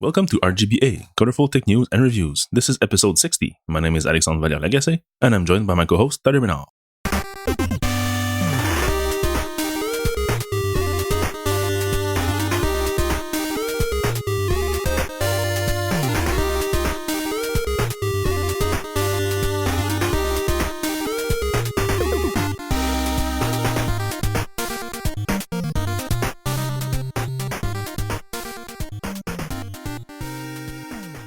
Welcome to RGBA, colorful tech news and reviews. This is episode 60. My name is Alexandre Valliere-Lagacé, and I'm joined by my co-host, Tade Bernard.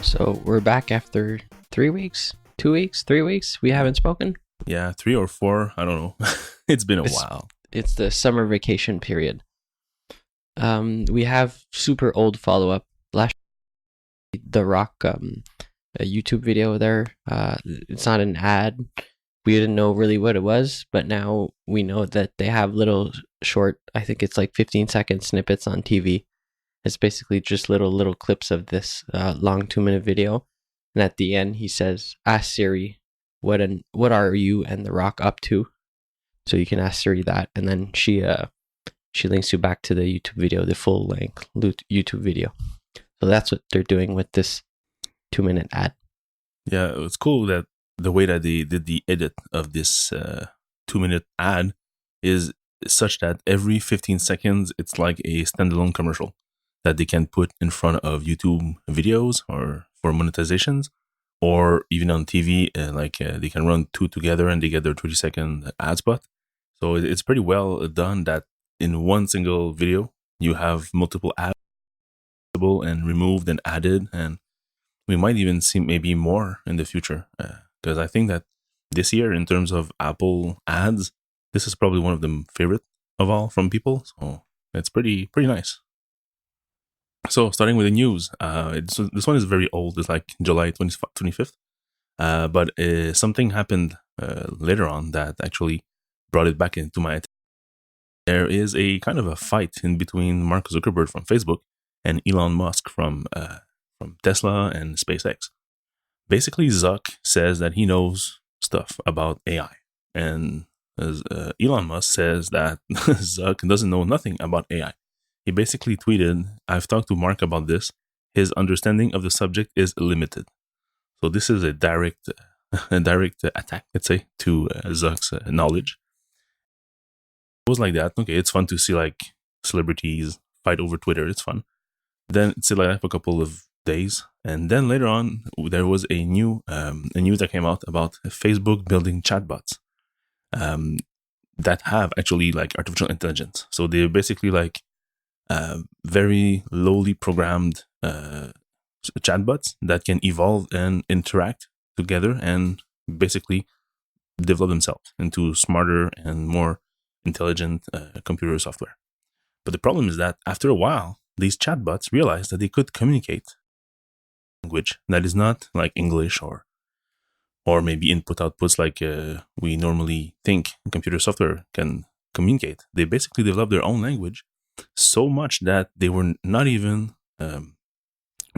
So we're back after 3 weeks, 2 weeks, 3 weeks. We haven't spoken. Yeah, 3 or 4, I don't know. It's been a while. It's the summer vacation period. We have super old follow-up. Last The Rock a YouTube video there. It's not an ad. We didn't know really what it was, but now we know that they have little short, I think it's like 15-second snippets on TV. It's basically just little clips of this long 2-minute video. And at the end, he says, ask Siri, what are you and The Rock up to? So you can ask Siri that. And then she links you back to the YouTube video, the full length YouTube video. So that's what they're doing with this 2-minute ad. Yeah, it's cool that the way that they did the edit of this 2-minute ad is such that every 15 seconds, it's like a standalone commercial that they can put in front of YouTube videos or for monetizations, or even on TV, they can run 2 together and they get their 30-second ad spot. So it's pretty well done that in one single video, you have multiple ads and removed and added, and we might even see maybe more in the future. Because I think that this year, in terms of Apple ads, this is probably one of the favorite of all from people. So it's pretty nice. So, starting with the news, this one is very old. It's like July 25th. But something happened later on that actually brought it back into my attention. There is a kind of a fight in between Mark Zuckerberg from Facebook and Elon Musk from Tesla and SpaceX. Basically, Zuck says that he knows stuff about AI. And Elon Musk says that Zuck doesn't know nothing about AI. He basically tweeted, I've talked to Mark about this. His understanding of the subject is limited. So this is a direct attack, let's say, to Zuck's knowledge. It was like that. Okay, it's fun to see like celebrities fight over Twitter. It's fun. Then it's like for a couple of days. And then later on, there was a news that came out about Facebook building chatbots that have actually like artificial intelligence. So they're basically like very lowly programmed chatbots that can evolve and interact together and basically develop themselves into smarter and more intelligent computer software. But the problem is that after a while, these chatbots realized that they could communicate language that is not like English or maybe input-outputs like we normally think computer software can communicate. They basically developed their own language so much that they were not even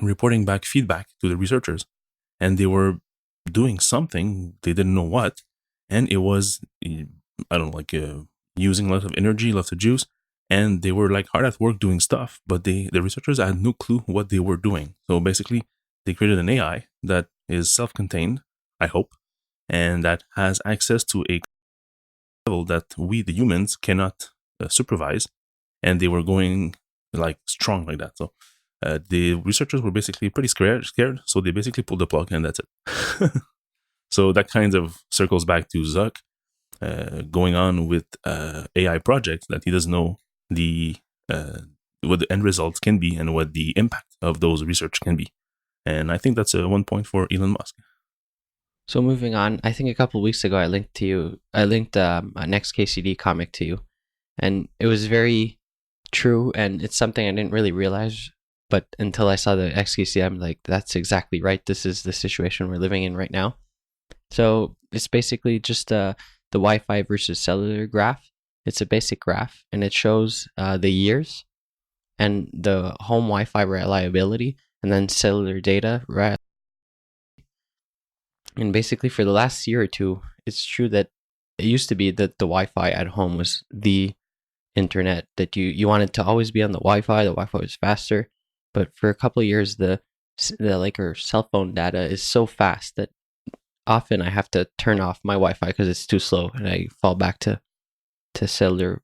reporting back feedback to the researchers, and they were doing something they didn't know what, and it was using lots of energy, lots of juice, and they were like hard at work doing stuff, but the researchers had no clue what they were doing. So basically, they created an AI that is self-contained, I hope, and that has access to a level that we, the humans, cannot supervise. And they were going like strong like that. So the researchers were basically pretty scared. So they basically pulled the plug, and that's it. So that kind of circles back to Zuck going on with AI projects that he doesn't know what the end results can be and what the impact of those research can be. And I think that's 1 point for Elon Musk. So moving on, I think a couple of weeks ago I linked a Next KCD comic to you, and it was very true, and it's something I didn't really realize, but until I saw the XKCD, I'm like, that's exactly right. This is the situation we're living in right now. So it's basically just the Wi-Fi versus cellular graph. It's a basic graph, and it shows the years and the home Wi-Fi reliability, and then cellular data. And basically, for the last year or two, it's true that it used to be that the Wi-Fi at home was the internet, that you wanted to always be on the Wi-Fi. The Wi-Fi was faster. but for a couple of years, the like our cell phone data is so fast that often I have to turn off my Wi-Fi because it's too slow, and I fall back to cellular,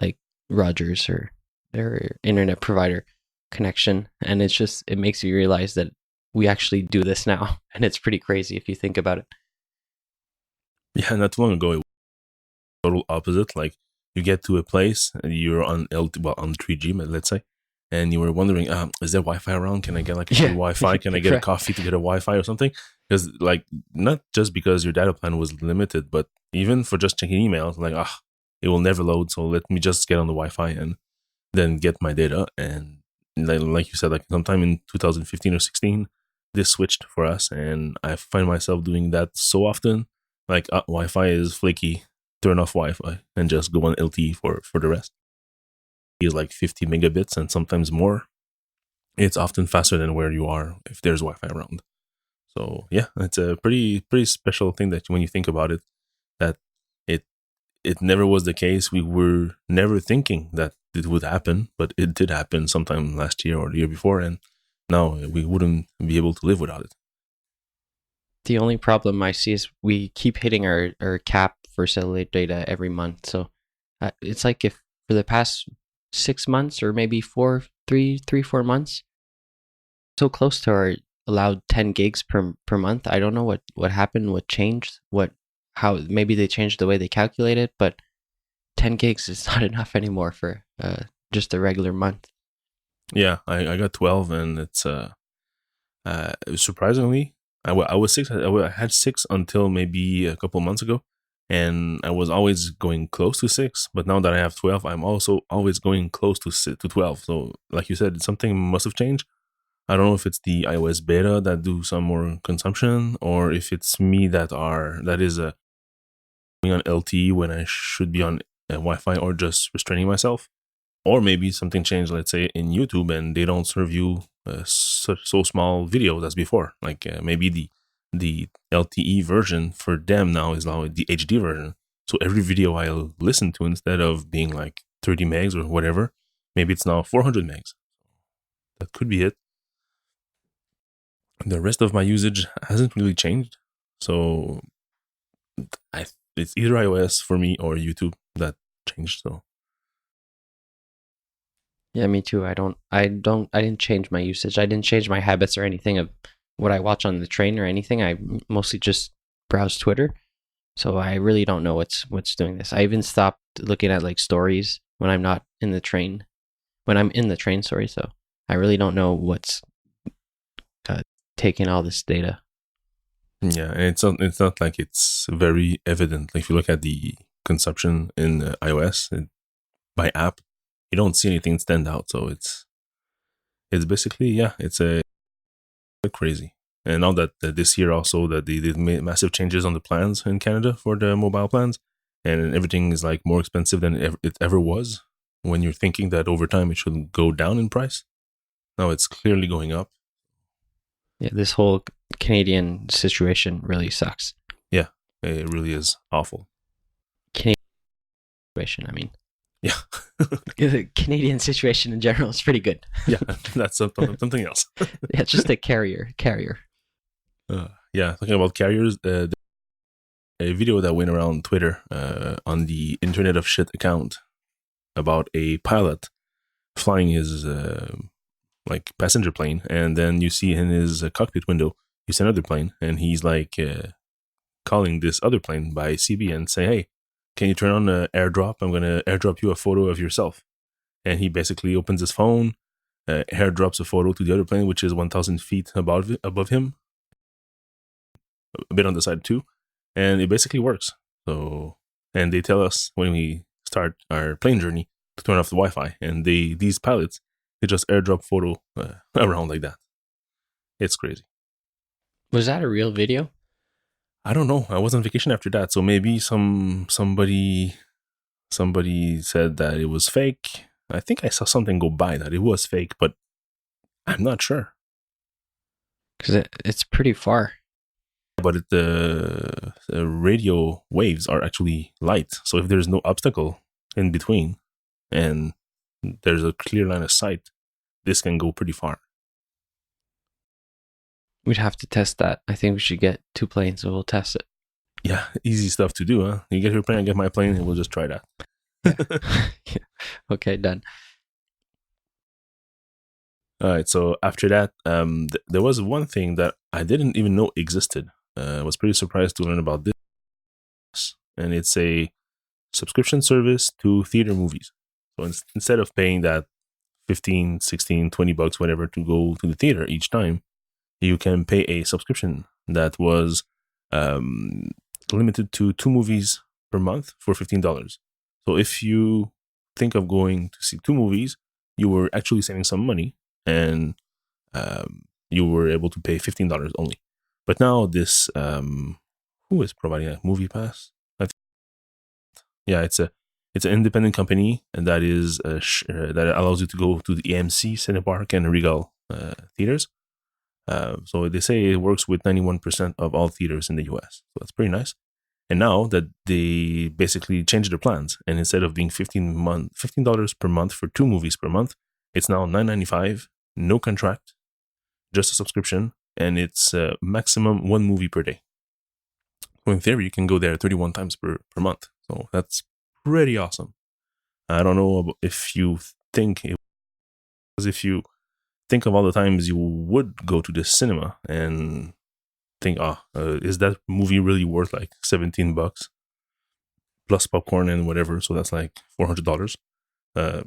like Rogers or their internet provider connection, and it makes you realize that we actually do this now, and it's pretty crazy if you think about it. Yeah, not too long ago, it was total opposite. Like you get to a place, and you're on on 3G, let's say, and you were wondering, is there Wi-Fi around? Can I get like a free Wi-Fi? Can I get a coffee to get a Wi-Fi or something? Because like not just because your data plan was limited, but even for just checking emails, like it will never load. So let me just get on the Wi-Fi and then get my data. And like you said, like sometime in 2015 or 16, this switched for us, and I find myself doing that so often. Like Wi-Fi is flaky, turn off Wi-Fi and just go on LTE for the rest. It's like 50 megabits and sometimes more. It's often faster than where you are if there's Wi-Fi around. So yeah, it's a pretty special thing that when you think about it, that it never was the case. We were never thinking that it would happen, but it did happen sometime last year or the year before, and now we wouldn't be able to live without it. The only problem I see is we keep hitting our cap for cellular data every month. So it's like if for the past 6 months or maybe 4 months, so close to our allowed 10 gigs per month. I don't know what happened, what changed, how maybe they changed the way they calculate it, but 10 gigs is not enough anymore for just a regular month. Yeah, I got 12, and it's surprisingly, I was 6. I had 6 until maybe a couple months ago, and I was always going close to 6. But now that I have 12, I'm also always going close to 12. So, like you said, something must have changed. I don't know if it's the iOS beta that do some more consumption, or if it's me that is going on LTE when I should be on Wi-Fi, or just restraining myself. Or maybe something changed, let's say, in YouTube, and they don't serve you so small videos as before. Like maybe the LTE version for them now is now the HD version. So every video I'll listen to, instead of being like 30 megs or whatever, maybe it's now 400 megs. That could be it. The rest of my usage hasn't really changed. So it's either iOS for me or YouTube that changed. So yeah, me too. I didn't change my usage. I didn't change my habits or anything of what I watch on the train or anything. I mostly just browse Twitter. So I really don't know what's doing this. I even stopped looking at like stories when I'm not in the train. When I'm in the train, sorry. So I really don't know what's taking all this data. Yeah, and it's not like it's very evident. Like if you look at the consumption in iOS by app, you don't see anything stand out. So it's basically it's a crazy. And now that this year also that they did massive changes on the plans in Canada for the mobile plans, and everything is like more expensive than it ever was. When you're thinking that over time it should go down in price, now it's clearly going up. Yeah, this whole Canadian situation really sucks. Yeah, it really is awful. Canadian situation, I mean. Yeah. The Canadian situation in general is pretty good. Yeah, that's something else. Yeah, just a carrier. Yeah, talking about carriers, a video that went around Twitter on the Internet of Shit account about a pilot flying his like passenger plane, and then you see in his cockpit window, you see another plane, and he's like calling this other plane by CB and say, "Hey, can you turn on the airdrop? I'm gonna airdrop you a photo of yourself." And he basically opens his phone, airdrops a photo to the other plane, which is 1,000 feet above him, a bit on the side too, and it basically works. So, and they tell us when we start our plane journey to turn off the Wi-Fi, and these pilots, they just airdrop photo around like that. It's crazy. Was that a real video? I don't know. I was on vacation after that, so maybe somebody said that it was fake. I think I saw something go by that it was fake, but I'm not sure. Because it's pretty far. But the radio waves are actually light, so if there's no obstacle in between and there's a clear line of sight, this can go pretty far. We'd have to test that. I think we should get 2 planes, so we'll test it. Yeah, easy stuff to do, huh? You get your plane, I get my plane, and we'll just try that. Yeah. Okay, done. All right. So after that, there was one thing that I didn't even know existed. I was pretty surprised to learn about this, and it's a subscription service to theater movies. So instead of paying that 15, 16, 20 bucks, whatever, to go to the theater each time, you can pay a subscription that was limited to 2 movies per month for $15. So if you think of going to see 2 movies, you were actually saving some money, and you were able to pay $15 only. But now this, who is providing a movie pass? Yeah, it's an independent company, and that is that allows you to go to the AMC, Cinepark, and Regal theaters. So they say it works with 91% of all theaters in the US. So that's pretty nice. And now that they basically changed their plans, and instead of being $15 per month for 2 movies per month, it's now $9.95, no contract, just a subscription, and it's maximum 1 movie per day. So in theory, you can go there 31 times per month. So that's pretty awesome. I don't know if you think if you think of all the times you would go to the cinema and think, is that movie really worth like $17 plus popcorn and whatever? So that's like $400. Do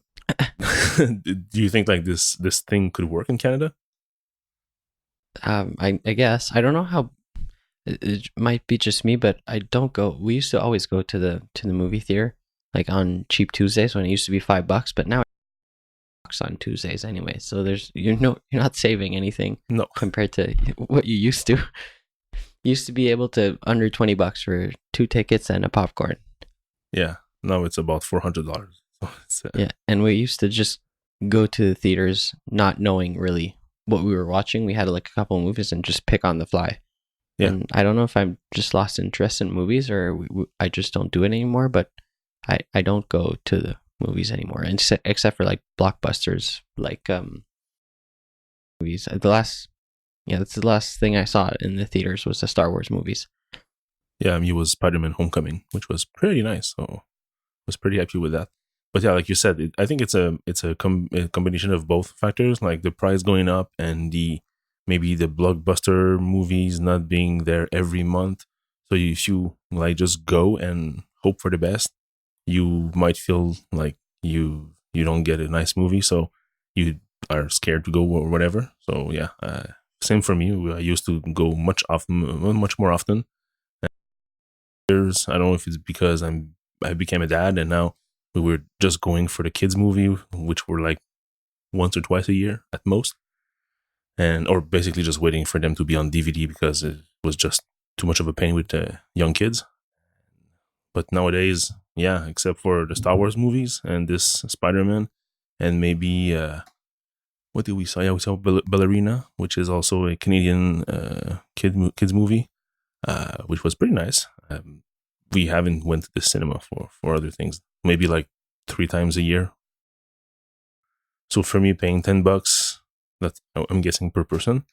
you think like this thing could work in Canada? I guess I don't know how. It might be just me, but I don't go. We used to always go to the movie theater, like on cheap Tuesdays when it used to be $5, but now it's on Tuesdays anyway. So you're not saving anything. No, compared to what you used to. You used to be able to under $20 for 2 tickets and a popcorn. Yeah, now it's about $400. So yeah, and we used to just go to the theaters not knowing really what we were watching. We had like a couple of movies and just pick on the fly. Yeah. And I don't know if I'm just lost interest in movies or I just don't do it anymore, but I don't go to the movies anymore, and except for like blockbusters, like movies. That's the last thing I saw in the theaters was the Star Wars movies. Yeah, it was Spider-Man Homecoming, which was pretty nice. So I was pretty happy with that. But yeah, like you said, I think it's a combination of both factors, like the price going up and maybe the blockbuster movies not being there every month. So if you like just go and hope for the best, you might feel like you don't get a nice movie, so you are scared to go or whatever. So yeah, same for me. I used to go much more often. I don't know if it's because I became a dad, and now we were just going for the kids movie, which were like once or twice a year at most, or basically just waiting for them to be on DVD because it was just too much of a pain with the young kids. But nowadays, yeah, except for the Star Wars movies and this Spider-Man, and maybe what did we saw? Yeah, we saw Ballerina, which is also a Canadian kids movie, which was pretty nice. We haven't went to the cinema for other things, maybe like 3 times a year. So for me, paying $10, that's I'm guessing per person,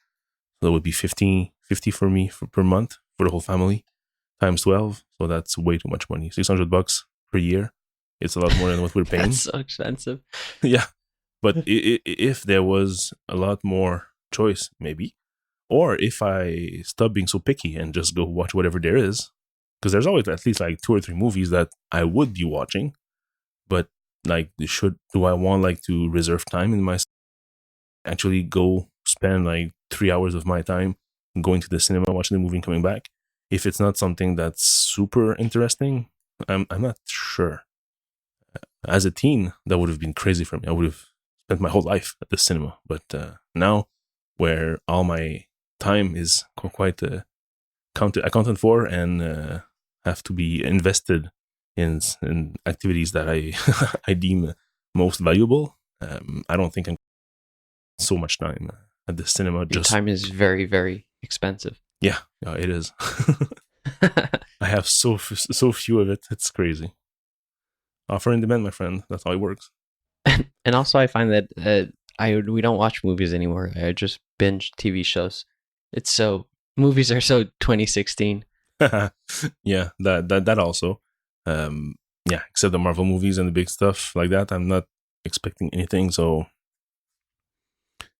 so that would be 50 for me per month for the whole family, times 12. So that's way too much money. $600 per year. It's a lot more than what we're paying. That's so expensive. Yeah, but if there was a lot more choice, maybe, or if I stop being so picky and just go watch whatever there is. Because there's always at least like 2 or 3 movies that I would be watching, but like, do I want like to reserve time in my actually go spend like 3 hours of my time going to the cinema, watching the movie, and coming back? If it's not something that's super interesting, I'm not sure. As a teen, that would have been crazy for me. I would have spent my whole life at the cinema, but now, where all my time is quite accounted for and have to be invested in activities that I deem most valuable, I don't think I'm so much time at the cinema. Just time is very, very expensive. Yeah, it is. I have so few of it. It's crazy. Offer and demand, my friend. That's how it works. And also, I find that we don't watch movies anymore. I just binge TV shows. It's so movies are so 2016. Yeah, that also. Um, yeah, except the Marvel movies and the big stuff like that, I'm not expecting anything. So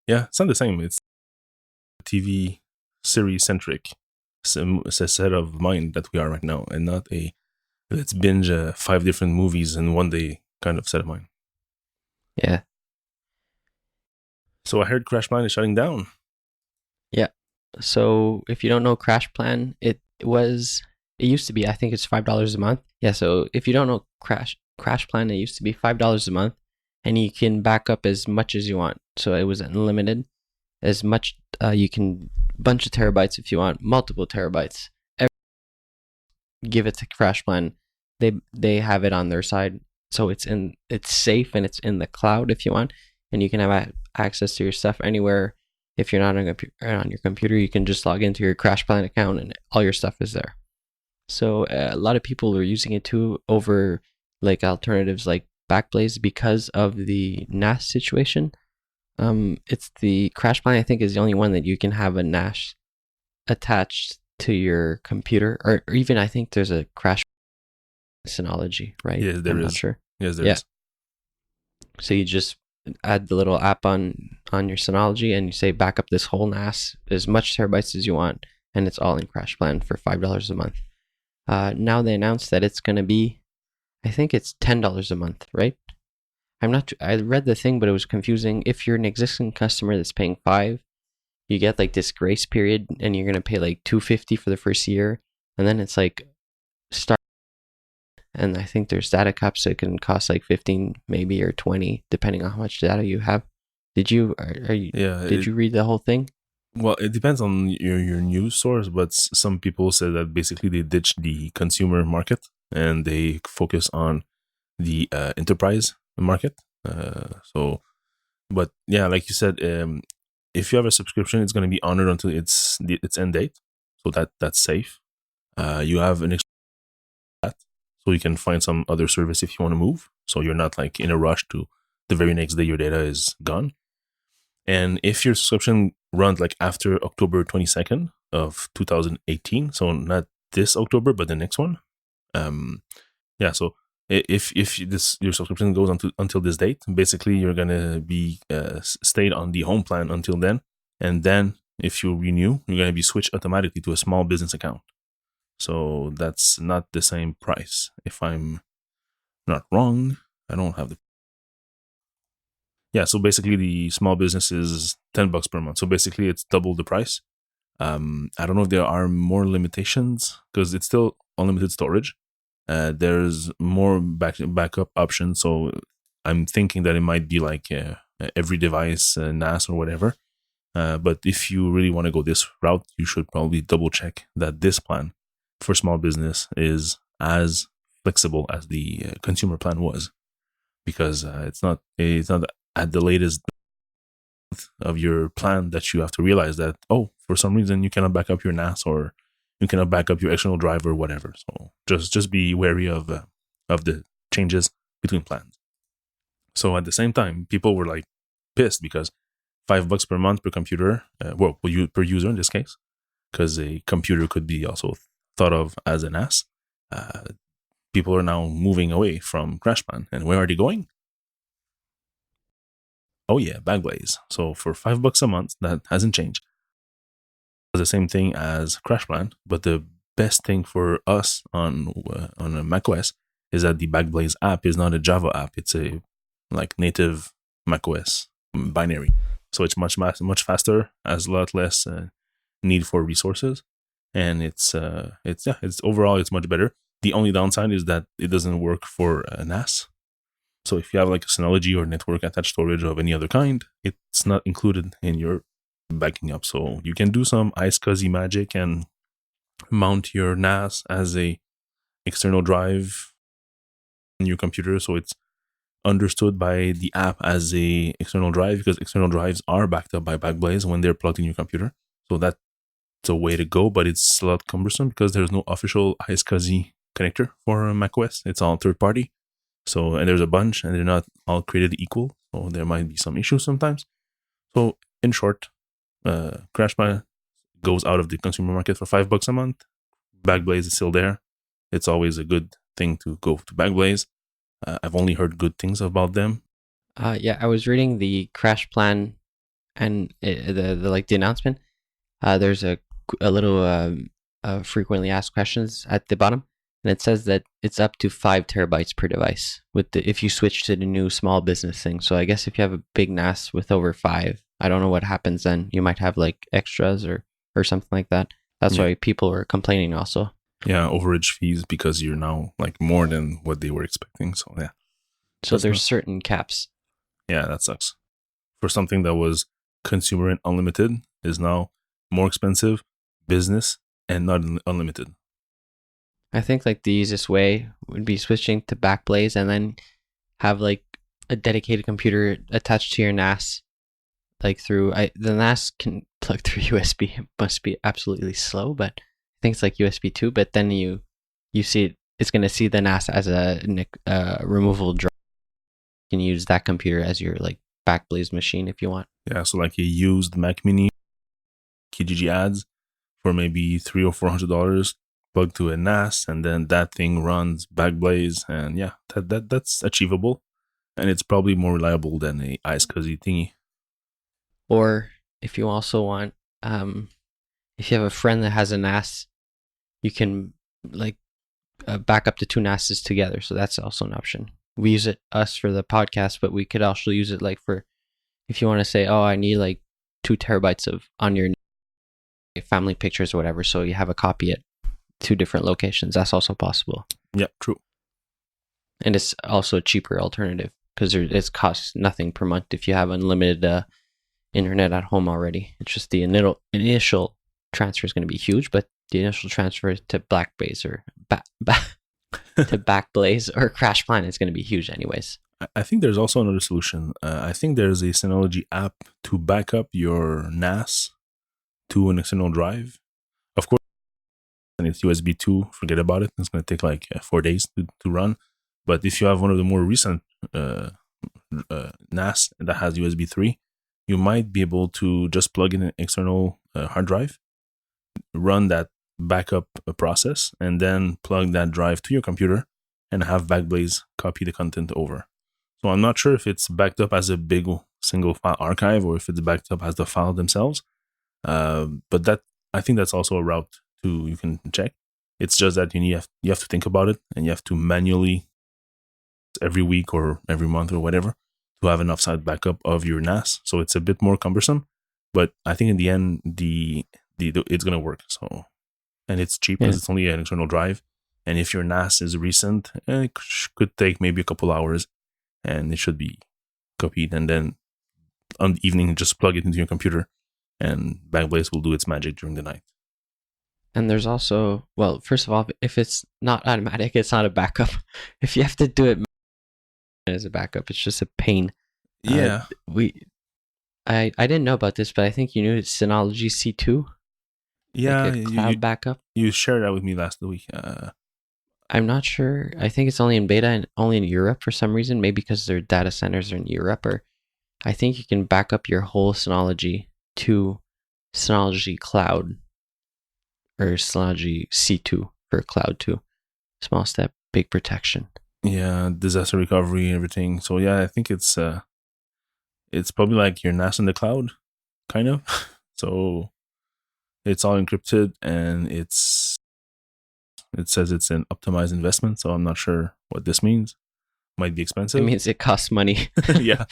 yeah, it's not the same. It's TV series centric set of mind that we are right now, and not a let's binge 5 different movies in one day kind of set of mind. Yeah. So I heard Crash Plan is shutting down. Yeah. So if you don't know Crash Plan, it used to be, I think it's $5 a month. Yeah. So if you don't know Crash Plan, it used to be $5 a month, and you can back up as much as you want. So it was unlimited, as much you can, bunch of terabytes if you want, multiple terabytes. Give it to Crash Plan. They have it on their side, so it's safe and it's in the cloud if you want, and you can have access to your stuff anywhere. If you're not on your computer, you can just log into your Crash Plan account and all your stuff is there. So a lot of people are using it too over like alternatives like Backblaze because of the NAS situation. It's the Crash Plan, I think, is the only one that you can have a NAS attached to your computer, or even I think there's a Crash Synology, right? Yes, there I'm is. not sure. Yes, there is. So you just add the little app on your Synology, and you say back up this whole NAS as much terabytes as you want, and it's all in Crash Plan for $5 a month. Now they announced that it's going to be, I think it's $10 a month, right? I'm not. I read the thing, but it was confusing. If you're an existing customer that's paying $5, you get like this grace period, and you're gonna pay like $250 for the first year, and then it's like start. And I think there's data caps that can cost like 15 maybe or 20 depending on how much data you have. Did you did you read the whole thing? Well, it depends on your news source, but some people say that basically they ditched the consumer market and they focus on the enterprise market. But yeah, like you said, if you have a subscription, it's going to be honored until its end date, so that's safe. You have an so you can find some other service if you want to move. So you're not like in a rush to the very next day your data is gone. And if your subscription runs like after October 22nd of 2018, so not this October, but the next one, yeah. So if this your subscription goes until this date, basically you're gonna be stayed on the home plan until then, and then if you renew, you're gonna be switched automatically to a small business account. So that's not the same price. If I'm not wrong, I don't have the. Yeah, so basically the small business is $10 per month. So basically it's double the price. I don't know if there are more limitations because it's still unlimited storage. There's more backup options. So I'm thinking that it might be like every device, NAS or whatever. But if you really want to go this route, you should probably double check that this plan for small business is as flexible as the consumer plan was, because it's not at the latest of your plan that you have to realize that, oh, for some reason you cannot back up your NAS or you cannot back up your external drive or whatever. So just be wary of the changes between plans. So at the same time, people were like pissed because $5 per month per computer, per user in this case, because a computer could be also thought of as an NAS. People are now moving away from Crash Plan, and where are they going? Oh yeah, Backblaze. So for $5 a month, that hasn't changed. It's the same thing as Crash Plan, but the best thing for us on a macOS is that the Backblaze app is not a Java app; it's a like native macOS binary. So it's much faster, has a lot less need for resources, and it's overall it's much better. The only downside is that it doesn't work for NAS. So if you have like a Synology or network attached storage of any other kind, it's not included in your backing up. So you can do some iSCSI magic and mount your NAS as a external drive on your computer, so it's understood by the app as a external drive, because external drives are backed up by Backblaze when they're plugged in your computer. So that's a way to go, but it's a lot cumbersome because there's no official iSCSI connector for macOS. It's all third party. So, and there's a bunch, and they're not all created equal. So there might be some issues sometimes. So in short, Crash Plan goes out of the consumer market for $5 a month, Backblaze is still there. It's always a good thing to go to Backblaze. I've only heard good things about them. Yeah, I was reading the crash plan and the announcement. There's a little frequently asked questions at the bottom, and it says that it's up to 5 terabytes per device if you switch to the new small business thing. So I guess if you have a big NAS with over 5, I don't know what happens then. You might have like extras or something like that. That's why people were complaining also. Yeah, overage fees because you're now like more than what they were expecting. So yeah. So there's certain caps. Yeah, that sucks. For something that was consumer and unlimited is now more expensive, business, and not unlimited. I think like the easiest way would be switching to Backblaze and then have like a dedicated computer attached to your NAS. Like the NAS can plug through USB. It must be absolutely slow, but I think it's like USB 2. But then you see it's going to see the NAS as a removable drive. You can use that computer as your like Backblaze machine if you want. Yeah, so like a used Mac Mini, Kijiji ads for maybe $300 or $400, plug to a NAS, and then that thing runs Backblaze, and yeah, that's achievable, and it's probably more reliable than a iSCSI thingy. Or if you also want, if you have a friend that has a NAS, you can like back up the 2 NASs together. So that's also an option. We use us for the podcast, but we could also use it like for if you want to say, oh, I need like 2 terabytes on your family pictures or whatever. So you have a copy at 2 different locations. That's also possible. Yeah, true. And it's also a cheaper alternative because it costs nothing per month if you have unlimited internet at home already. It's just the initial transfer is going to be huge, but the initial transfer to Backblaze or to Backblaze or Crash Plan is going to be huge anyways. I think there's also another solution. I think there's a Synology app to back up your NAS to an external drive. Of course, and it's USB 2, forget about it. It's going to take like 4 days to run. But if you have one of the more recent NAS that has USB 3, you might be able to just plug in an external hard drive, run that backup process, and then plug that drive to your computer and have Backblaze copy the content over. So I'm not sure if it's backed up as a big single file archive or if it's backed up as the file themselves. But that I think that's also a route you can check. It's just that you have to think about it, and you have to manually every week or every month or whatever to have an offsite backup of your NAS. So it's a bit more cumbersome, but I think in the end it's gonna work. So, and it's cheap because it's only an external drive, and if your NAS is recent, it could take maybe a couple hours, and it should be copied, and then on the evening just plug it into your computer, and Backblaze will do its magic during the night. And there's also, well, first of all, if it's not automatic, it's not a backup. If you have to do it as a backup, it's just a pain. Yeah. I didn't know about this, but I think you knew Synology C2. Yeah, like a cloud backup. You shared that with me last week. I'm not sure. I think it's only in beta and only in Europe for some reason. Maybe because their data centers are in Europe, or I think you can back up your whole Synology to Synology Cloud or Synology C2 for Cloud 2. Small step, big protection. Yeah, disaster recovery, everything. So yeah, I think it's probably like your NAS in the cloud, kind of. So it's all encrypted, and it says it's an optimized investment. So I'm not sure what this means. Might be expensive. It means it costs money. Yeah,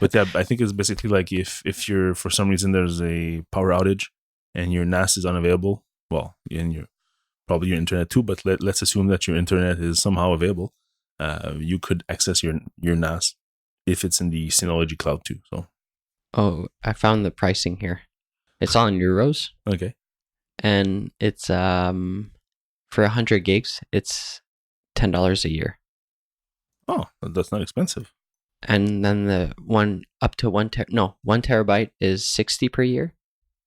but yeah, I think it's basically like if you're for some reason there's a power outage and your NAS is unavailable, well, and probably your internet too. But let's assume that your internet is somehow available. You could access your NAS if it's in the Synology cloud too. So, I found the pricing here. It's all in euros. Okay, and it's for 100 gigs, it's $10 a year. Oh, that's not expensive. And then the one up to 1 terabyte is 60 per year.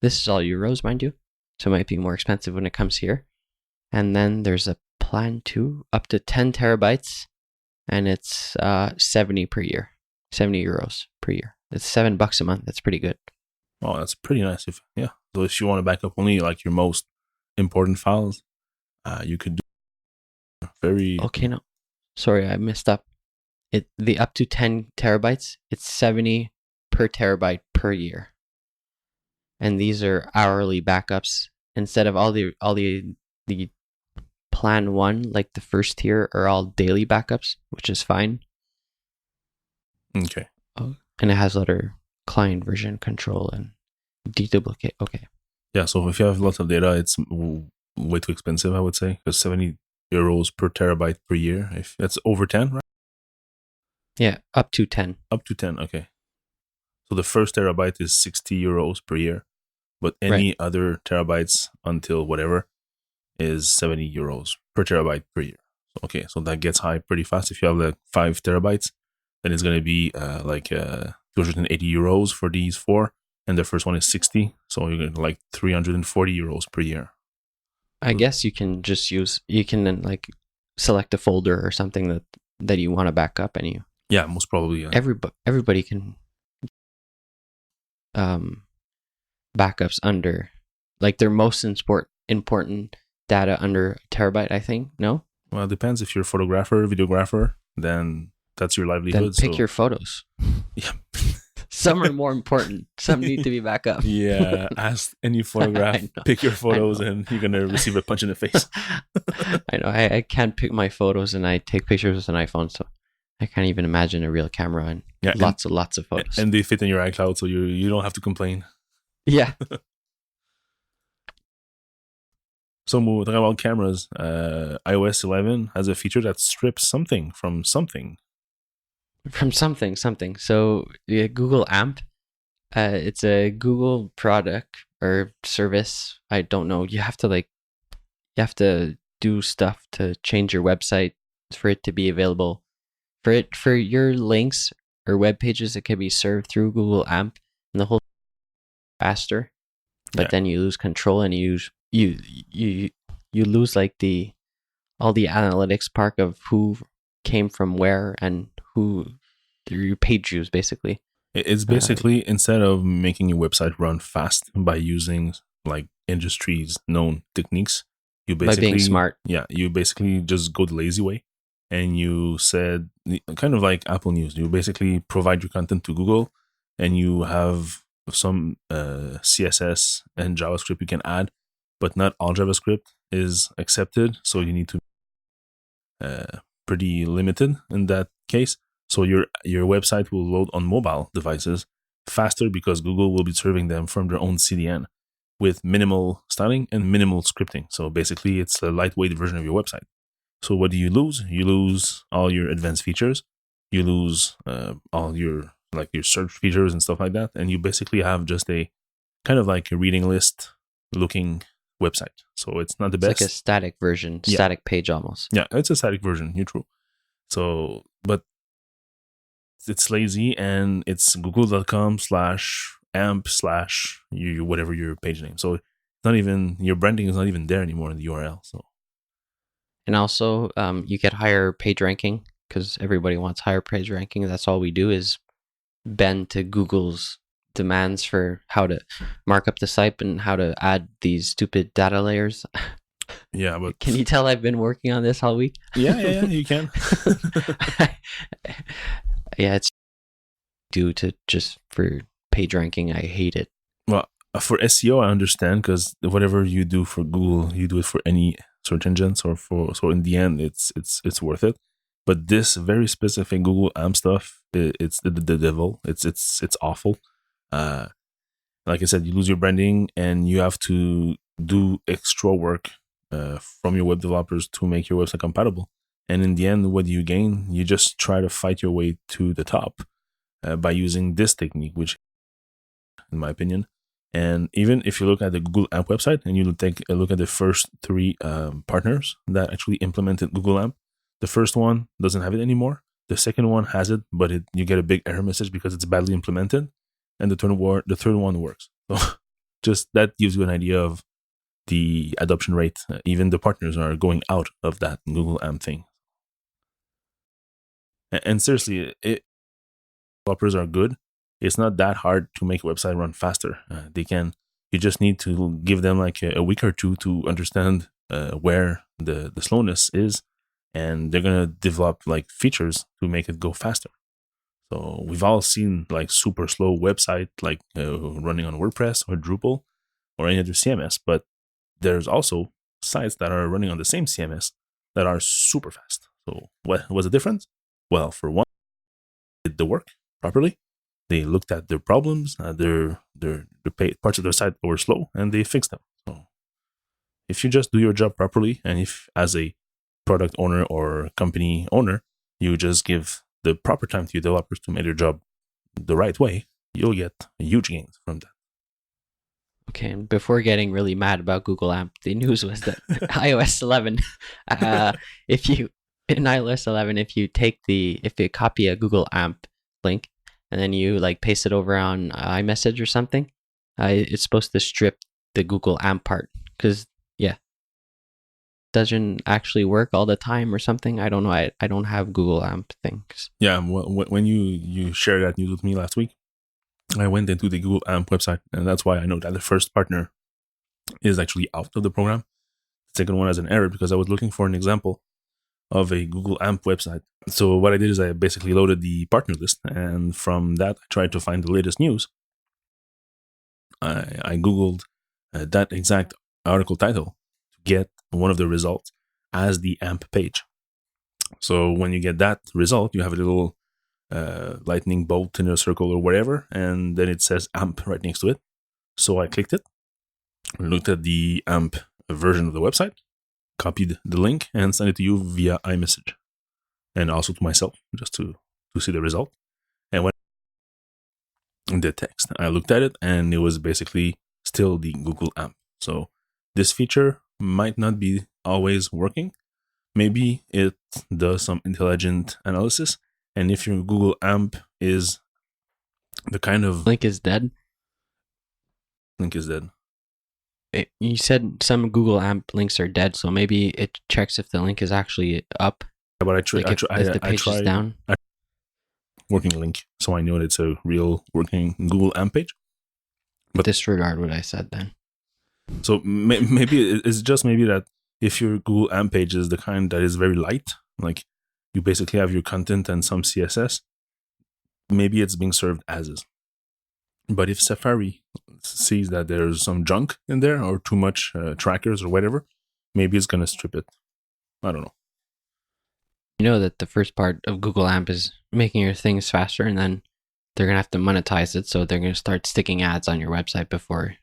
This is all euros, mind you, so it might be more expensive when it comes here. And then there's a plan 2 up to 10 terabytes, and it's 70 per year, 70 euros per year. It's $7 a month. That's pretty good. Oh, that's pretty nice. So if you want to back up only like your most important files, you could do very. Okay, no, sorry, I messed up. The up to 10 terabytes, it's 70 per terabyte per year, and these are hourly backups instead of the plan one, like the first tier, are all daily backups, which is fine. Okay. Oh, and it has other client version control and deduplicate. Okay. Yeah. So if you have lots of data, it's way too expensive, I would say, because 70 euros per terabyte per year. If that's over 10, right? Yeah, up to 10. Up to 10. Okay. So the first terabyte is 60 euros per year, but any Right. other terabytes until whatever is 70 euros per terabyte per year. Okay, so that gets high pretty fast. If you have like 5 terabytes, then it's going to be 280 euros for these 4, and the first one is 60, so you're going to like 340 euros per year. I guess you can just you can then like select a folder or something that you want to back up, and Yeah, most probably. Yeah. Everybody can backups under like their most important data under a terabyte, I think. No? Well, it depends. If you're a photographer, videographer, then that's your livelihood. Then pick your photos. Yeah. Some are more important. Some need to be back up. Yeah, ask any photograph, pick your photos, and you're going to receive a punch in the face. I know. I can't pick my photos, and I take pictures with an iPhone, so I can't even imagine a real camera and lots of photos. And they fit in your iCloud, so you don't have to complain. Yeah. So talking about cameras, iOS 11 has a feature that strips something from something. From something. So yeah, Google AMP, it's a Google product or service. I don't know. You have to do stuff to change your website for it to be available. For your links or web pages, it can be served through Google AMP, and the whole faster. But then you lose control, and you lose like all the analytics part of who came from where and who your page views, basically. It's basically instead of making your website run fast by using like industries known techniques, you basically by being smart. Yeah, you basically just go the lazy way, and you said kind of like Apple News. You basically provide your content to Google, and you have some CSS and JavaScript you can add, but not all JavaScript is accepted, so you need to pretty limited in that case. So your website will load on mobile devices faster because Google will be serving them from their own CDN with minimal styling and minimal scripting. So basically, it's a lightweight version of your website. So what do you lose? You lose all your advanced features. You lose all your search features and stuff like that, and you basically have just a kind of like a reading list looking website. So it's not the best. It's like a static version, static page almost. Yeah, it's a static version. You're true. So, but it's lazy, and it's google.com/amp/ whatever your page name. So it's not even, your branding is not even there anymore in the URL. So, and also you get higher page ranking because everybody wants higher page ranking. That's all we do is bend to Google's demands for how to mark up the site and how to add these stupid data layers. Yeah, but can you tell I've been working on this all week? Yeah, you can. Yeah, it's due to just for page ranking. I hate it. Well, for SEO, I understand, because whatever you do for Google, you do it for any search engines, so in the end, it's worth it. But this very specific Google AMP stuff, it's the devil. It's awful. Like I said, you lose your branding, and you have to do extra work from your web developers to make your website compatible. And in the end, what do you gain? You just try to fight your way to the top by using this technique, which, in my opinion, and even if you look at the Google AMP website and you take a look at the first 3 partners that actually implemented Google AMP, the first one doesn't have it anymore. The second one has it, but you get a big error message because it's badly implemented. And the third one works. So just that gives you an idea of the adoption rate. Even the partners are going out of that Google AMP thing. And seriously, developers are good, it's not that hard to make a website run faster. You just need to give them like a week or two to understand where the slowness is, and they're gonna develop like features to make it go faster. So we've all seen like super slow website like running on WordPress or Drupal or any other CMS, but there's also sites that are running on the same CMS that are super fast. So what was the difference? Well, for one, they did the work properly. They looked at their problems, their parts of their site that were slow, and they fixed them. So if you just do your job properly, and if as a product owner or company owner, you just give the proper time to your developers to make their job the right way, you'll get huge gains from that. Okay, and before getting really mad about Google AMP, the news was that iOS 11, if you copy a Google AMP link and then you like paste it over on iMessage or something, it's supposed to strip the Google AMP part because doesn't actually work all the time or something. I don't know. I don't have Google AMP things. Yeah, when you shared that news with me last week, I went into the Google AMP website, and that's why I know that the first partner is actually out of the program. The second one has an error because I was looking for an example of a Google AMP website. So what I did is I basically loaded the partner list, and from that I tried to find the latest news. I Googled that exact article title to get one of the results as the AMP page. So when you get that result, you have a little lightning bolt in a circle or whatever, and then it says AMP right next to it. So I clicked it, looked at the AMP version of the website, copied the link, and sent it to you via iMessage, and also to myself just to see the result. And when in the text, I looked at it, and it was basically still the Google AMP. So this feature might not be always working. Maybe it does some intelligent analysis, and if your Google AMP is the kind of Link is dead. You said some Google AMP links are dead, so maybe it checks if the link is actually up. But I if the page is down. Working link, so I know it's a real working Google AMP page. But disregard what I said then. So maybe it's just maybe that if your Google AMP page is the kind that is very light, like you basically have your content and some CSS, maybe it's being served as is. But if Safari sees that there's some junk in there or too much trackers or whatever, maybe it's going to strip it. I don't know. You know that the first part of Google AMP is making your things faster, and then they're going to have to monetize it, so they're going to start sticking ads on your website before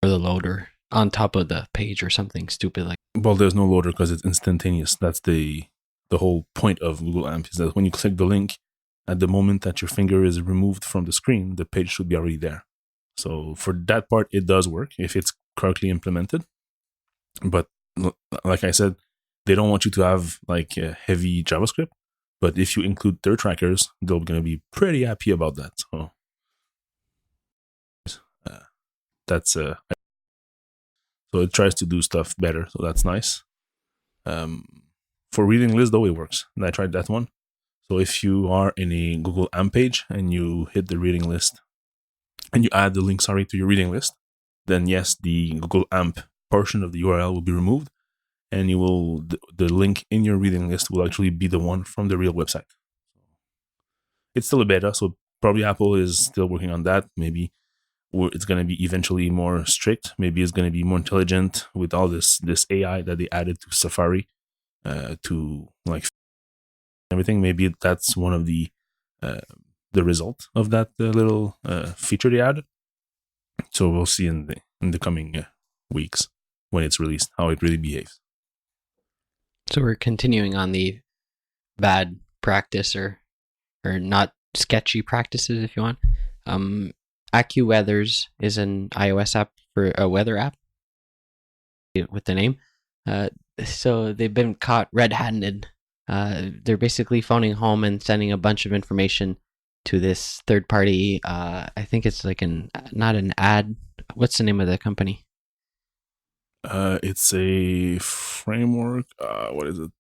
the loader on top of the page or something stupid like. Well, there's no loader because it's instantaneous. That's the whole point of Google AMP, is that when you click the link, at the moment that your finger is removed from the screen, the page should be already there. So for that part, it does work if it's correctly implemented. But like I said, they don't want you to have like heavy JavaScript. But if you include their trackers, they're going to be pretty happy about that. So that's so it tries to do stuff better. So that's nice. For reading list, though, it works. And I tried that one. So if you are in a Google AMP page and you hit the reading list and you add the link, to your reading list, then yes, the Google AMP portion of the URL will be removed, and you will the link in your reading list will actually be the one from the real website. It's still a beta, so probably Apple is still working on that. Maybe it's going to be eventually more strict. Maybe it's going to be more intelligent with all this AI that they added to Safari to like everything. Maybe that's one of the result of that little feature they added. So we'll see in the coming weeks when it's released how it really behaves. So we're continuing on the bad practice or not sketchy practices, if you want. AccuWeathers is an iOS app for a weather app with the name. So they've been caught red-handed. They're basically phoning home and sending a bunch of information to this third party. I think it's like not an ad. What's the name of the company? It's a framework. What is it?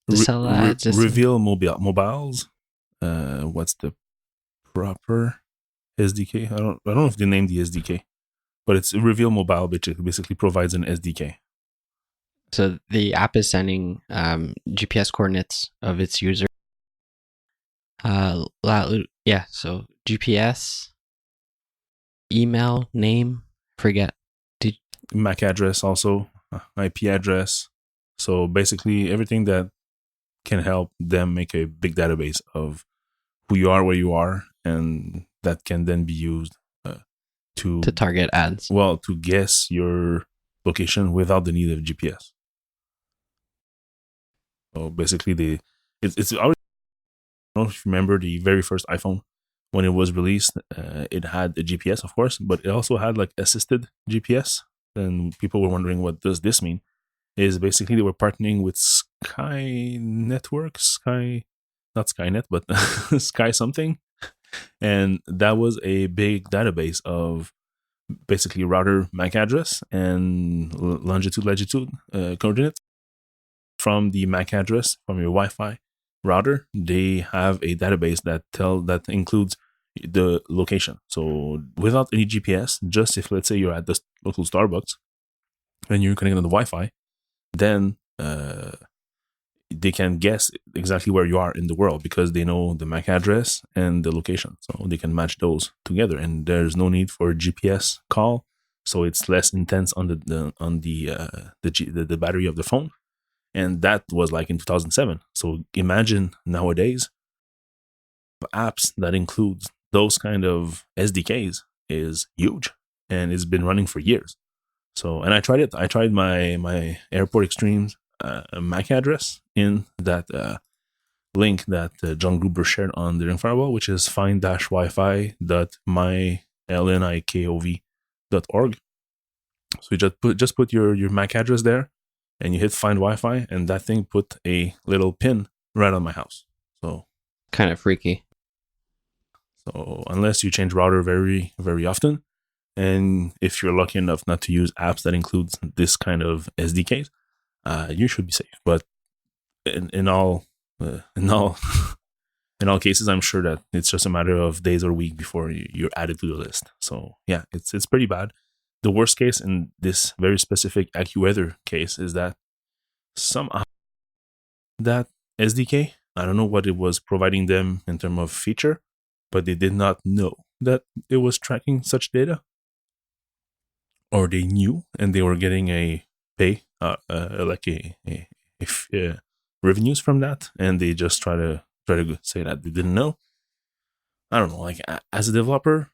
Reveal Mobiles. What's the proper SDK. I don't know if they named the SDK, but it's Reveal Mobile, which basically provides an SDK. So the app is sending GPS coordinates of its user. Yeah, so GPS, email, name, forget. MAC address also, IP address. So basically everything that can help them make a big database of who you are, where you are, and that can then be used to target ads. Well, to guess your location without the need of GPS. So basically, it's already. I don't know if you remember the very first iPhone when it was released. It had a GPS, of course, but it also had like assisted GPS. And people were wondering, what does this mean? Is basically they were partnering with Sky Network, not Skynet, but Sky something. And that was a big database of basically router MAC address and longitude coordinates from the MAC address from your Wi-Fi router. They have a database that includes the location. So without any GPS, just if let's say you're at the local Starbucks and you're connected on the Wi-Fi, then they can guess exactly where you are in the world because they know the MAC address and the location. So they can match those together, and there's no need for a GPS call. So it's less intense on the battery of the phone. And that was like in 2007. So imagine nowadays apps that includes those kind of SDKs is huge, and it's been running for years. So, and I tried it. I tried my Airport Extremes MAC address in that link that John Gruber shared on the Ring Firewall, which is find-wifi.mylinikov.org. So you just put your MAC address there, and you hit find Wi-Fi, and that thing put a little pin right on my house. So kind of freaky. So unless you change router very, very often, and if you're lucky enough not to use apps that includes this kind of SDKs, you should be safe. But in all in all cases, I'm sure that it's just a matter of days or week before you're added to the list. So yeah, it's pretty bad. The worst case in this very specific AccuWeather case is that somehow that SDK, I don't know what it was providing them in terms of feature, but they did not know that it was tracking such data, or they knew and they were getting a pay, like a revenues from that, and they just try to say that they didn't know. I don't know. Like as a developer,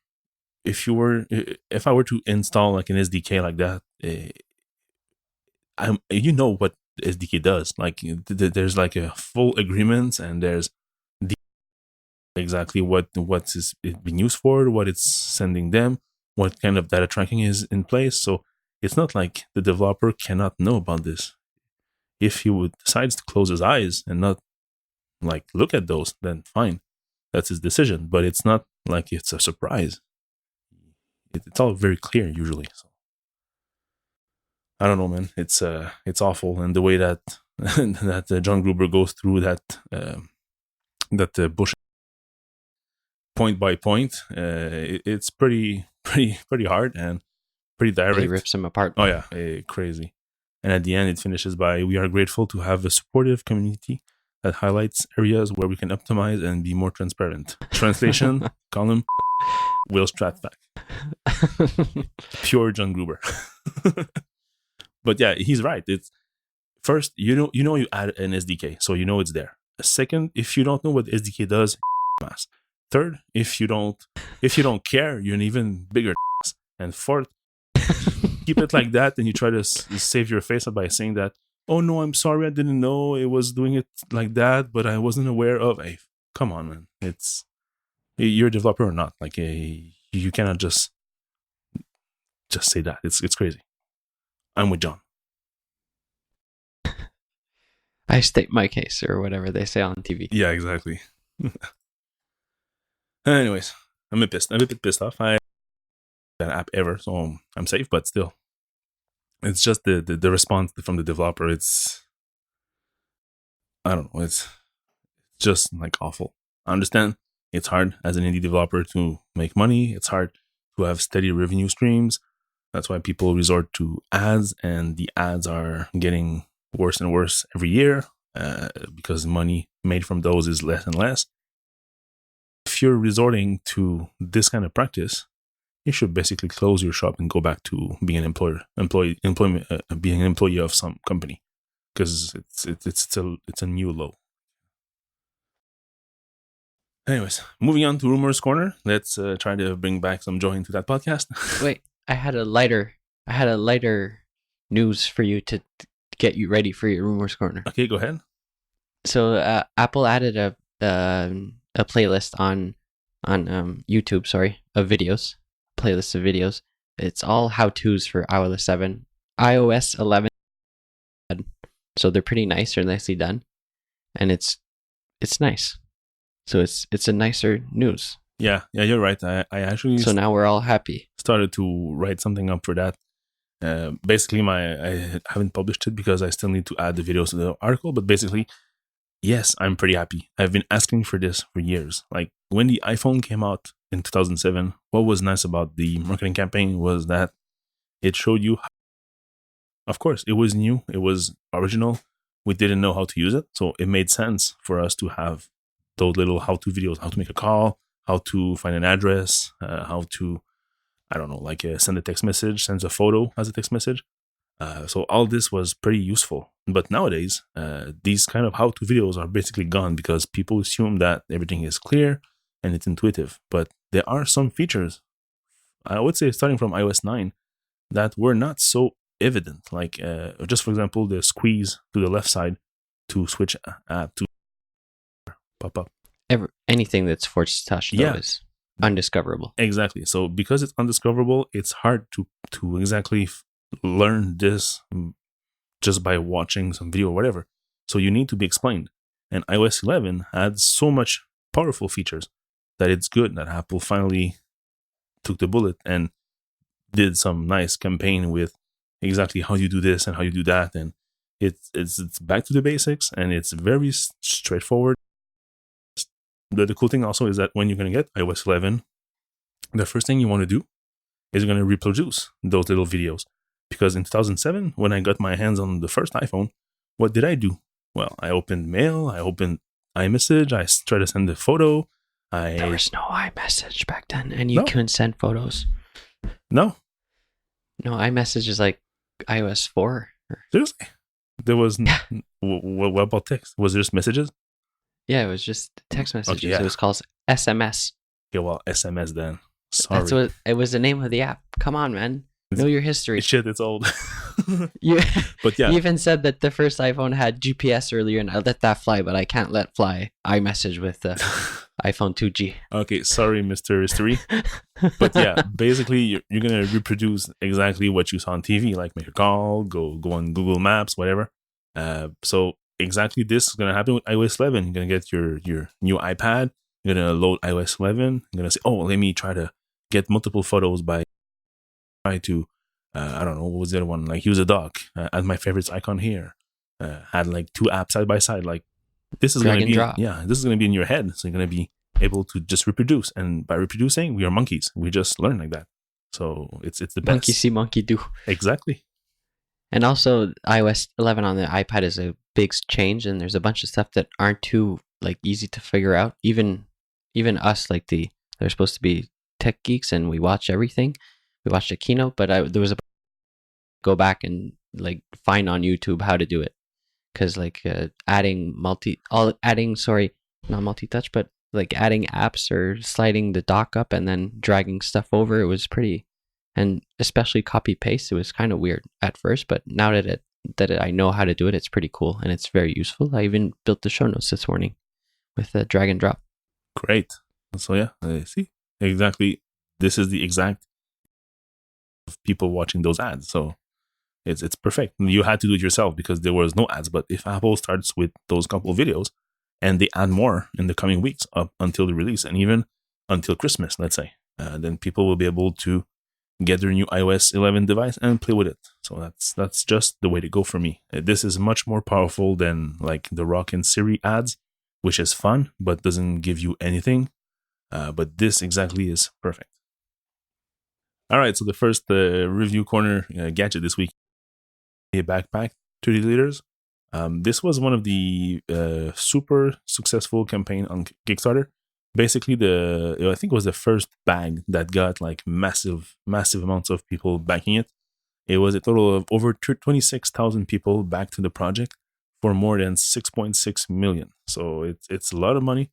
if I were to install like an SDK like that, you know what SDK does. Like there's like a full agreement, and there's exactly what's it being used for, what it's sending them, what kind of data tracking is in place. So it's not like the developer cannot know about this. If he would decides to close his eyes and not like look at those, then fine, that's his decision. But it's not like it's a surprise. It's all very clear usually. So I don't know, man. It's awful, and the way that that John Gruber goes through that Bush point by point, it's pretty hard and pretty direct. He rips him apart. Oh yeah, crazy. And at the end, it finishes by, "We are grateful to have a supportive community that highlights areas where we can optimize and be more transparent." Translation, column, Will Stratfack. Pure John Gruber. But yeah, he's right. It's first, you add an SDK, so you know it's there. Second, if you don't know what SDK does, ass. Third, if you don't care, you're an even bigger ass. And fourth, keep it like that, and you try to save your face by saying that, "Oh no, I'm sorry, I didn't know it was doing it like that, but I wasn't aware of." Hey, come on, man. You're a developer or not? Like you cannot just say that. It's crazy. I'm with John. I state my case, or whatever they say on TV. Yeah, exactly. Anyways, I'm a bit pissed off. I that app ever, so I'm safe, but still, it's just the response from the developer. It's, I don't know. It's just like awful. I understand It's hard as an indie developer to make money. It's hard to have steady revenue streams. That's why people resort to ads, and the ads are getting worse and worse every year because money made from those is less and less. If you're resorting to this kind of practice, you should basically close your shop and go back to being an being an employee of some company, because it's a new low. Anyways, moving on to Rumors Corner. Let's try to bring back some joy into that podcast. Wait, I had a lighter news for you to get you ready for your Rumors Corner. Okay, go ahead. So Apple added a playlist on YouTube, of videos. Playlist of videos. It's all how-tos for iOS 11. So they're pretty nice. They're nicely done, and it's nice. So it's a nicer news. Yeah, you're right. I actually so now we're all happy. Started to write something up for that. Basically, I haven't published it because I still need to add the videos to the article. But basically, yes, I'm pretty happy. I've been asking for this for years. Like when the iPhone came out in 2007, what was nice about the marketing campaign was that it showed you. Of course, it was new. It was original. We didn't know how to use it, so it made sense for us to have those little how-to videos: how to make a call, how to find an address, how to, I don't know, like send a text message, send a photo as a text message. So all this was pretty useful. But nowadays, these kind of how-to videos are basically gone because people assume that everything is clear and it's intuitive. But there are some features, I would say starting from iOS 9, that were not so evident. Like just for example, the squeeze to the left side to switch app to pop up. Anything that's force touch is undiscoverable. Exactly. So because it's undiscoverable, it's hard to exactly learn this just by watching some video or whatever. So you need to be explained. And iOS 11 adds so much powerful features that it's good that Apple finally took the bullet and did some nice campaign with exactly how you do this and how you do that. And it's back to the basics, and it's very straightforward. The cool thing also is that when you're going to get iOS 11, the first thing you want to do is you're going to reproduce those little videos. Because in 2007, when I got my hands on the first iPhone, what did I do? Well, I opened Mail, I opened iMessage, I tried to send a photo. There was no iMessage back then, and you couldn't send photos. No, iMessage is like iOS 4. Seriously? There was... what about text? Was there just messages? Yeah, it was just text messages. Okay, yeah. It was called SMS. Okay, well, SMS then. Sorry. That's what it was, the name of the app. Come on, man. Know your history. Shit, it's old. But yeah. You even said that the first iPhone had GPS earlier, and I let that fly, but I can't let fly iMessage with the iPhone 2G. Okay, sorry, Mr. History. But yeah, basically, you're going to reproduce exactly what you saw on TV, like make a call, go on Google Maps, whatever. So exactly this is going to happen with iOS 11. You're going to get your new iPad. You're going to load iOS 11. You're going to say, oh, let me try to get multiple photos by try to, I don't know, what was the other one? Like use a dock, add my favorites icon here, add like two apps side by side. Like this is going to be, this is going to be in your head. So you're going to be able to just reproduce. And by reproducing, we are monkeys. We just learn like that. So it's the best. Monkey see, monkey do. Exactly. And also iOS 11 on the iPad is a big change, and there's a bunch of stuff that aren't too like easy to figure out. Even us, like they're supposed to be tech geeks, and we watch everything. We watched a keynote, but there was a go back and like find on YouTube how to do it, because like adding not multi-touch, but like adding apps or sliding the dock up and then dragging stuff over, it was pretty. And especially copy paste, it was kind of weird at first, but now that I know how to do it, it's pretty cool and it's very useful. I even built the show notes this morning with a drag and drop. Great. So yeah, see, exactly. This is the exact of people watching those ads. So it's perfect. You had to do it yourself because there was no ads. But if Apple starts with those couple of videos and they add more in the coming weeks up until the release and even until Christmas, let's say, then people will be able to get their new iOS 11 device and play with it. So that's just the way to go for me. This is much more powerful than like the Rock and Siri ads, which is fun but doesn't give you anything. but this exactly is perfect. All right, so the first review corner gadget this week, a backpack, 30 liters. This was one of the super successful campaign on Kickstarter. Basically, I think it was the first bag that got like massive amounts of people backing it. It was a total of over 26,000 people back to the project for more than 6.6 million. So it's a lot of money,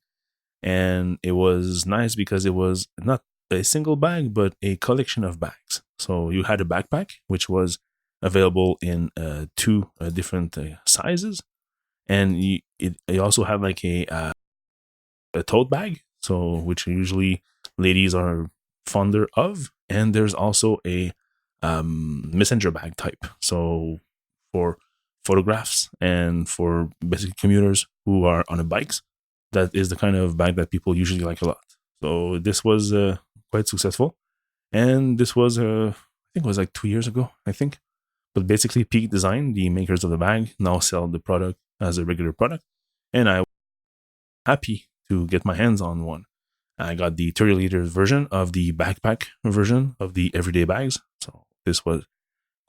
and it was nice because it was not a single bag but a collection of bags. So you had a backpack which was available in two different sizes, and you also have like a tote bag, so which usually ladies are fonder of, and there's also a messenger bag type, so for photographs and for basically commuters who are on a bikes, that is the kind of bag that people usually like a lot. So this was quite successful, and this was I think it was like 2 years ago, I think. But basically, Peak Design, the makers of the bag, now sell the product as a regular product, and I was happy to get my hands on one. I got the 30 liters version of the backpack version of the everyday bags. So this was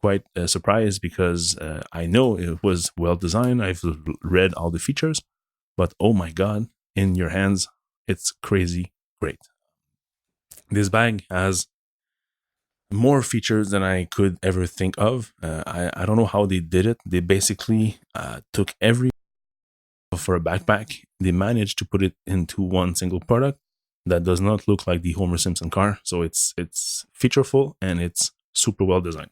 quite a surprise because I know it was well designed. I've read all the features, but oh my God, in your hands, it's crazy great. This bag has more features than I could ever think of. I don't know how they did it. They basically took every for a backpack. They managed to put it into one single product that does not look like the Homer Simpson car. So it's featureful and it's super well designed.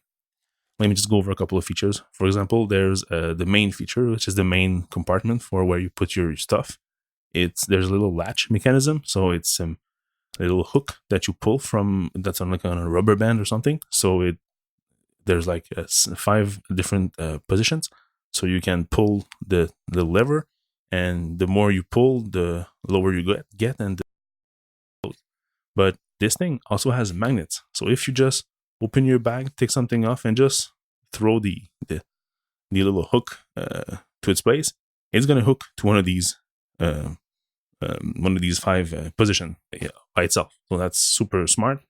Let me just go over a couple of features. For example, there's the main feature, which is the main compartment for where you put your stuff. There's a little latch mechanism, so it's a little hook that you pull from that's on a rubber band or something. So there's like 5 different positions, so you can pull the lever, and the more you pull, the lower you get, and but this thing also has magnets. So if you just open your bag, take something off, and just throw the little hook to its place, it's gonna hook to one of these 5 position by itself. So that's super smart.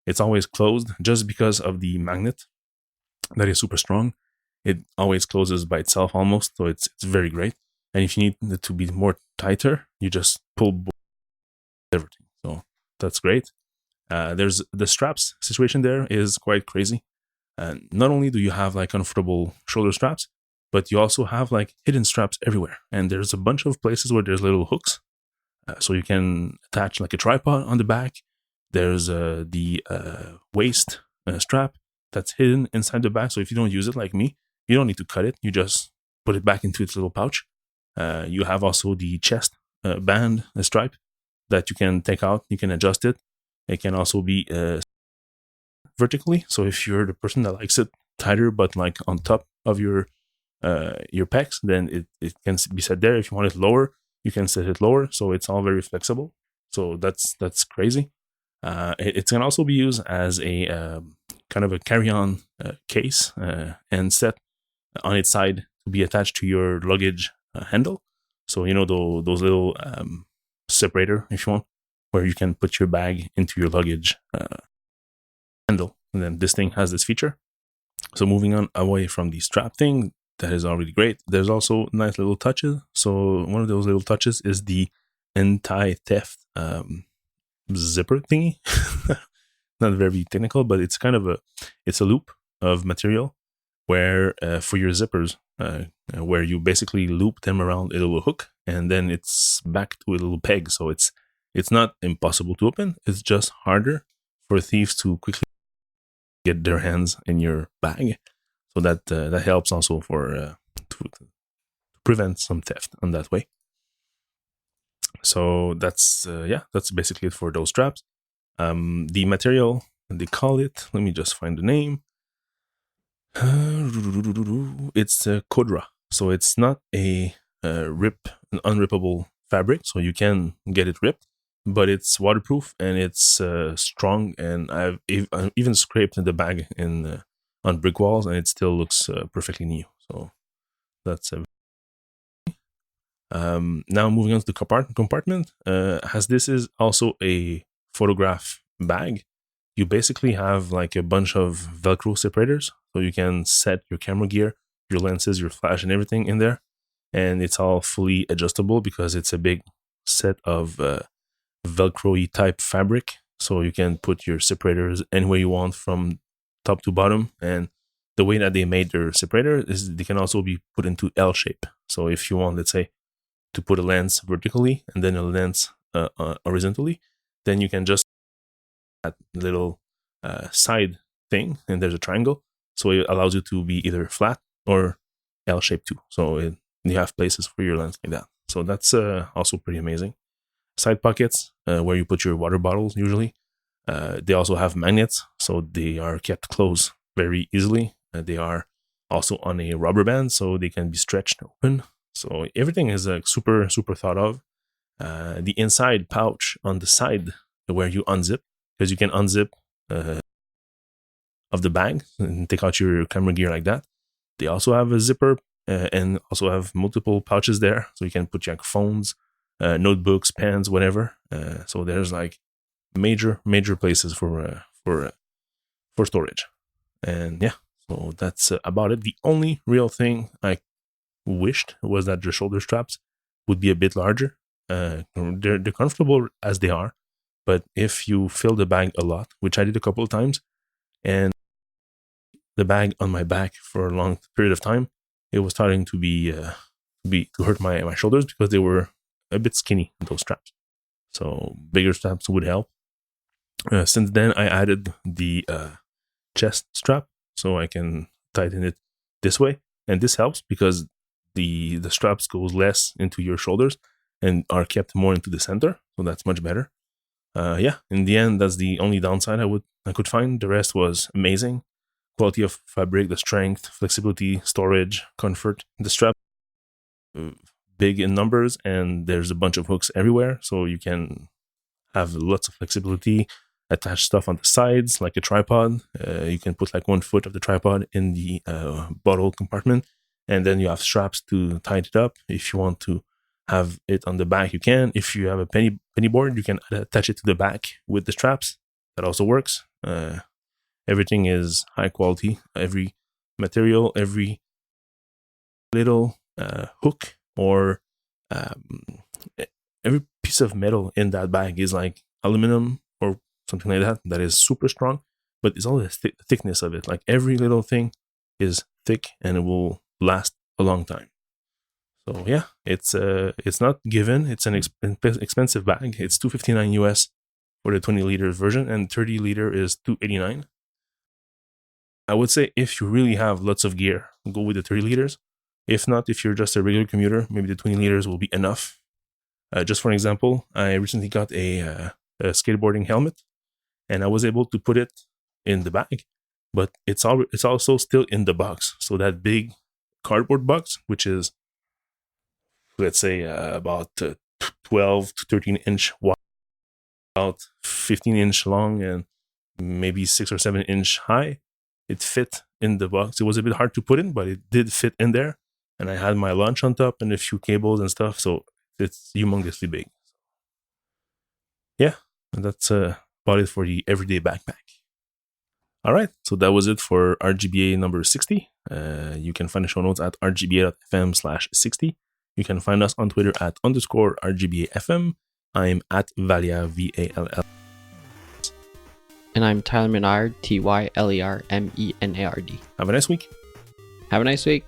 It's always closed just because of the magnet that is super strong. It always closes by itself almost, so it's very great. And if you need it to be more tighter, you just pull everything. So that's great. There's the straps situation there is quite crazy. And not only do you have like comfortable shoulder straps, but you also have like hidden straps everywhere. And there's a bunch of places where there's little hooks. So you can attach like a tripod on the back. There's the waist strap that's hidden inside the bag. So if you don't use it like me, you don't need to cut it. You just put it back into its little pouch. You have also the chest band stripe that you can take out. You can adjust it. It can also be vertically. So if you're the person that likes it tighter, but like on top of your pecs, then it can be set there. If you want it lower, you can set it lower. So it's all very flexible. So that's crazy. It can also be used as a kind of a carry-on case and set on its side to be attached to your luggage handle. So you know those little separator, if you want, where you can put your bag into your luggage handle. And then this thing has this feature. So moving on away from the strap thing, that is already great. There's also nice little touches. So one of those little touches is the anti-theft zipper thingy. Not very technical, but it's kind of a loop of material where for your zippers, where you basically loop them around a little hook, and then it's back to a little peg. So it's not impossible to open. It's just harder for thieves to quickly get their hands in your bag. So that helps also for to prevent some theft on that way. So that's basically it for those straps. The material, they call it, let me just find the name. It's Codra. So it's not an unrippable fabric, so you can get it ripped, but it's waterproof and it's strong. And I've even scraped the bag on brick walls, and it still looks perfectly new. So that's Now moving on to the compartment, as this is also a photograph bag, you basically have like a bunch of Velcro separators, so you can set your camera gear, your lenses, your flash, and everything in there, and it's all fully adjustable because it's a big set of Velcro-y type fabric, so you can put your separators anywhere you want from top to bottom. And the way that they made their separator is they can also be put into L shape. So if you want, let's say, to put a lens vertically and then a lens horizontally, then you can just that little side thing, and there's a triangle, so it allows you to be either flat or L shaped too. So you have places for your lens like that. So that's also pretty amazing. Side pockets where you put your water bottles usually. They also have magnets, so they are kept closed very easily. They are also on a rubber band, so they can be stretched open. So everything is super thought of. The inside pouch on the side where you unzip, because you can unzip of the bag and take out your camera gear like that. They also have a zipper and also have multiple pouches there, so you can put your phones, notebooks, pens, whatever. So there's like major places for storage. And yeah, so that's about it. The only real thing I wished was that the shoulder straps would be a bit larger. They're comfortable as they are, but if you fill the bag a lot, which I did a couple of times, and the bag on my back for a long period of time, it was starting to to hurt my shoulders because they were a bit skinny, those straps. So bigger straps would help. Since then, I added the chest strap, so I can tighten it this way, and this helps because the straps goes less into your shoulders and are kept more into the center, so that's much better. Yeah, in the end, that's the only downside I could find. The rest was amazing. Quality of fabric, the strength, flexibility, storage, comfort. The strap big in numbers, and there's a bunch of hooks everywhere, so you can have lots of flexibility. Attach stuff on the sides like a tripod. You can put like 1 foot of the tripod in the bottle compartment, and then you have straps to tie it up. If you want to have it on the back, you can. If you have a penny board, you can attach it to the back with the straps. That also works. Everything is high quality. Every material, every little hook or every piece of metal in that bag is like aluminum or something like that. That is super strong, but it's all the thickness of it. Like every little thing is thick and it will last a long time. So yeah, it's not given. It's an expensive bag. It's $259 US for the 20 liter version, and 30 liter is $289. I would say if you really have lots of gear, go with the 30 liters. If not, if you're just a regular commuter, maybe the 20 liters will be enough. Just for an example, I recently got a skateboarding helmet, and I was able to put it in the bag, but it's also still in the box. So that big cardboard box, which is, let's say, about 12 to 13 inch wide, about 15 inch long, and maybe 6 or 7 inch high, it fit in the box. It was a bit hard to put in, but it did fit in there. And I had my lunch on top and a few cables and stuff, so it's humongously big. Yeah, and that's about it for the everyday backpack. All right, so that was it for RGBA number 60. You can find the show notes at rgba.fm/60. You can find us on Twitter at _RGBAfm. I'm at Valia, VALL. And I'm Tyler Menard, TYLERMENARD. Have a nice week. Have a nice week.